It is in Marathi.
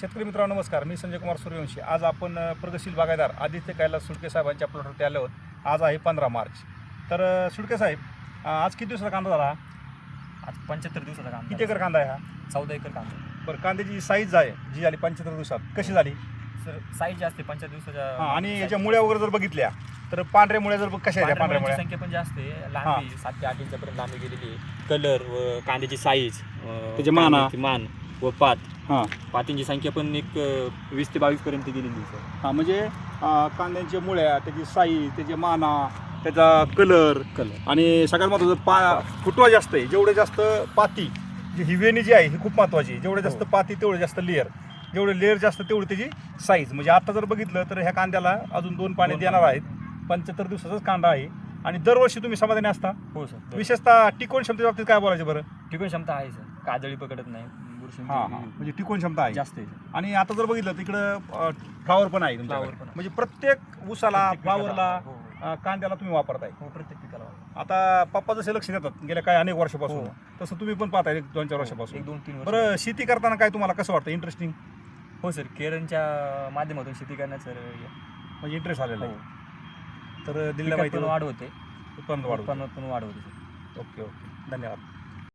शेतकरी मित्रांनो नमस्कार. मी संजय कुमार सूर्यवंशी. आज आपण प्रगतशील बागायतदार आदित्य कैलास सुटके साहेबांच्या प्लॉटवरती आलो आहोत. आज आहे 15 मार्च. तर सुटके साहेब, आज किती दिवसाचा कांदा झाला? आज 75 दिवसाचा कांदा. किती एकर कांदा आहे हा? 14 एकर कांदा. बरं, कांद्याची साईज आहे जी झाली 75 दिवसात कशी झाली? सर साईज जास्त आहे 75 दिवसाच्या. आणि याच्या मुळ्या वगैरे जर बघितल्या तर पांढऱ्या मुळ्या जर कशा आहेत? पांढऱ्या मुळ्या संख्या पण जास्त आहे. लांबी 7 ते 8 इंचापर्यंत लांबी गेलेली आहे. कलर व कांद्याची साईज, त्याचे मान व पात, हां पातींची संख्या पण एक 20 ते 22 पर्यंत गेलेली आहे सर. हां, म्हणजे कांद्यांच्या मुळ्या, त्याची साईज, त्याचे माना, त्याचा कलर आणि सगळ्यात महत्त्वाचं फुटवा जास्त आहे. जेवढे जास्त पाती, जी ही वेणी जी आहे ही खूप महत्त्वाची आहे. जेवढे जास्त पाती तेवढे जास्त लेअर, जेवढे लेअर जास्त तेवढी त्याची साईज. म्हणजे आता जर बघितलं तर ह्या कांद्याला अजून 2 पाणी देणार आहेत. 75 दिवसाचाच कांदा आहे आणि दरवर्षी तुम्ही समाधानी असता. हो सर. विशेषतः टिकवण क्षमतेच्या बाबतीत काय बोलायचं बरं? टिकून क्षमता आहे सर. काजळी पकडत नाही. हां, म्हणजे टिकवण क्षमता आहे जास्त आहे सर. आणि आता जर बघितलं तिकडं फ्लावर पण आहे तुमच्याकडे. फ्लावर पण आहे. म्हणजे प्रत्येक ऊसाला, फ्लावरला, हो, कांद्याला तुम्ही वापरताय. हो, प्रत्येक पिकाला. आता पप्पा जसे लक्ष देतात गेल्या काही अनेक वर्षापासून, हो. तसं तुम्ही पण पाहताय 1-2-4 वर्षापासून. 1-2-3 वर्ष. बरं, शेती करताना काय तुम्हाला कसं वाटतं? इंटरेस्टिंग हो सर. केरनच्या माध्यमातून शेती करण्याचं म्हणजे इंटरेस्ट आलेला आहे. तर दिल्लीला पिकात माहिती पण वाढ होते. उत्पन्न वाढ. उत्पन्नात पण वाढ होते सर. ओके ओके, धन्यवाद.